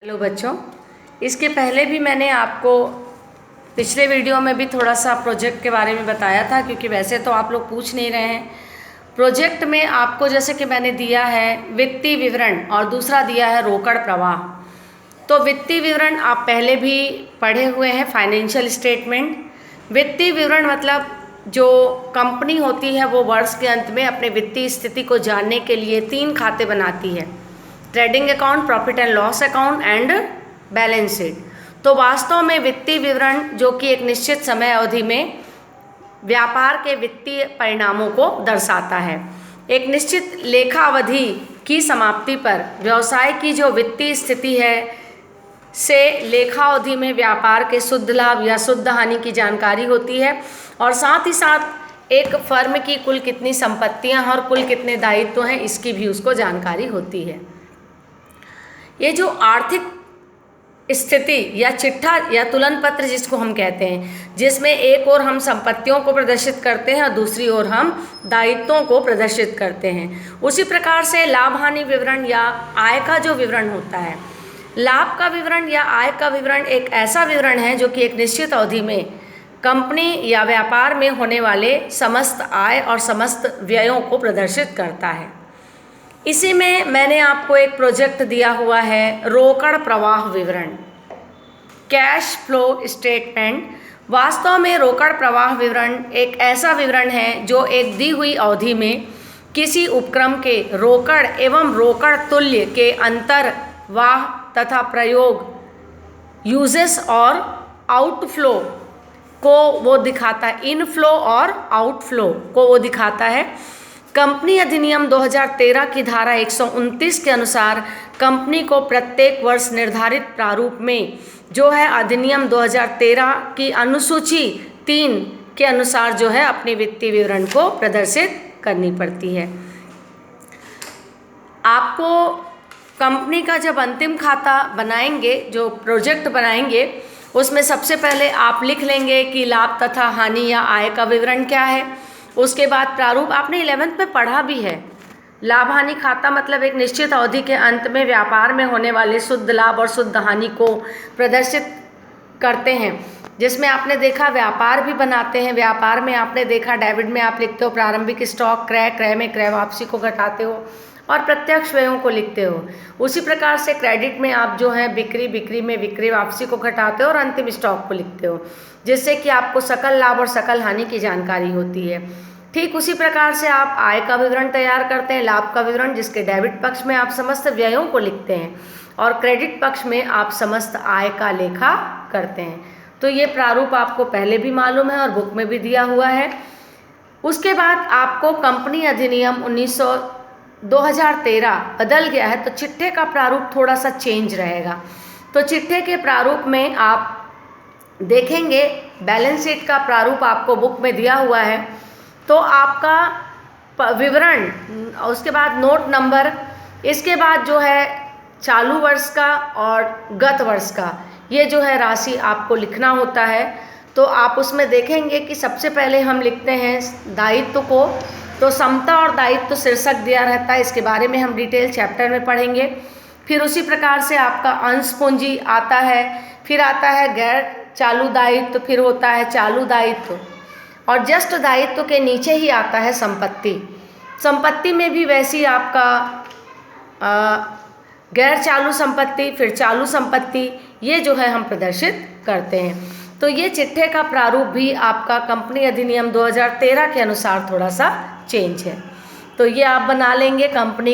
Hello बच्चों, इसके पहले भी मैंने आपको पिछले वीडियो में भी थोड़ा सा प्रोजेक्ट के बारे में बताया था, क्योंकि वैसे तो आप लोग पूछ नहीं रहे हैं। प्रोजेक्ट में आपको जैसे कि मैंने दिया है वित्तीय विवरण और दूसरा दिया है रोकड़ प्रवाह। तो वित्तीय विवरण आप पहले भी पढ़े हुए हैं, फाइनेंशियल स्टेटमेंट। वित्तीय विवरण मतलब जो कंपनी होती है वो वर्ष के अंत में अपने वित्तीय स्थिति को जानने के लिए 3 खाते बनाती है: trading account, profit and loss account and balance sheet. तो वास्तव में वित्तीय विवरण जो कि एक निश्चित समय अवधि में व्यापार के वित्तीय परिणामों को दर्शाता है। एक निश्चित लेखा अवधि की समाप्ति पर व्यवसाय की जो वित्तीय स्थिति है से लेखा अवधि में व्यापार के शुद्ध लाभ या शुद्ध हानि की जानकारी होती है, और साथ ही साथ एक फर्म की कुल कितनी संपत्तियां और कुल कितने दायित्व हैं इसकी भी उसको जानकारी होती है। ये जो आर्थिक स्थिति या चिट्ठा या तुलन पत्र जिसको हम कहते हैं, जिसमें एक ओर हम संपत्तियों को प्रदर्शित करते हैं और दूसरी ओर हम दायित्वों को प्रदर्शित करते हैं। उसी प्रकार से लाभ हानि विवरण या आय का जो विवरण होता है, लाभ का विवरण या आय का विवरण एक ऐसा विवरण है जो कि एक निश्चित अवधि में कंपनी या व्यापार में होने वाले समस्त आय और समस्त व्ययों को प्रदर्शित करता है। इसी में मैंने आपको एक प्रोजेक्ट दिया हुआ है रोकड़ प्रवाह विवरण, कैश फ्लो स्टेटमेंट। वास्तव में रोकड़ प्रवाह विवरण एक ऐसा विवरण है जो एक दी हुई अवधि में किसी उपक्रम के रोकड़ एवं रोकड़ तुल्य के अंतर, वाह तथा प्रयोग, यूजेस और आउटफ्लो को वो दिखाता है, इनफ्लो और आउटफ्लो को वो दिखाता है। कंपनी अधिनियम 2013 की धारा 129 के अनुसार कंपनी को प्रत्येक वर्ष निर्धारित प्रारूप में जो है अधिनियम 2013 की अनुसूची 3 के अनुसार जो है अपने वित्तीय विवरण को प्रदर्शित करनी पड़ती है। आपको कंपनी का जब अंतिम खाता बनाएंगे, जो प्रोजेक्ट बनाएंगे, उसमें सबसे पहले आप लिख लेंगे कि लाभ तथा हानि या आय का विवरण क्या है। उसके बाद प्रारूप आपने 11th में पढ़ा भी है। लाभ हानि खाता मतलब एक निश्चित अवधि के अंत में व्यापार में होने वाले शुद्ध लाभ और शुद्ध हानि को प्रदर्शित करते हैं, जिसमें आपने देखा व्यापार भी बनाते हैं। व्यापार में आपने देखा डेबिट में आप लिखते हो प्रारंभिक स्टॉक, क्रय, क्रय में क्रय वापसी को घटाते हो और प्रत्यक्ष व्ययों को लिखते हो। उसी प्रकार से क्रेडिट में आप जो है बिक्री, बिक्री में विक्रय वापसी को घटाते हो और अंतिम स्टॉक को लिखते हो, जिससे कि आपको सकल लाभ और सकल हानि की जानकारी होती है। ठीक उसी प्रकार से आप आय का विवरण तैयार करते हैं, लाभ का विवरण, जिसके डेबिट पक्ष में आप समस्त व्ययों को लिखते हैं और क्रेडिट पक्ष में आप समस्त आय का लेखा करते हैं। तो ये प्रारूप आपको पहले भी मालूम है और बुक में भी दिया हुआ है। उसके बाद आपको कंपनी अधिनियम 2013 बदल गया है, तो चिट्ठे का प्रारूप थोड़ा सा चेंज रहेगा। तो चिट्ठे के प्रारूप में आप देखेंगे, बैलेंस शीट का प्रारूप आपको बुक में दिया हुआ है। तो आपका विवरण, उसके बाद नोट नंबर, इसके बाद जो है चालू वर्ष का और गत वर्ष का ये जो है राशि आपको लिखना होता है। तो आप उसमें देखेंगे कि सबसे पहले हम लिखते हैं दायित्व को। तो समता और दायित्व शीर्षक दिया रहता है, इसके बारे में हम डिटेल चैप्टर में पढ़ेंगे। फिर उसी प्रकार से आपका अंश पूंजी आता है, फिर आता है गैर चालू दायित्व, फिर होता है चालू दायित्व, और जस्ट दायित्व के नीचे ही आता है संपत्ति। संपत्ति में भी वैसी आपका गैर चालू संपत्ति, फिर चालू संपत्ति, ये जो है हम प्रदर्शित करते हैं। तो ये चिट्ठे का प्रारूप भी आपका कंपनी अधिनियम 2013 के अनुसार थोड़ा सा चेंज है। तो ये आप बना लेंगे कंपनी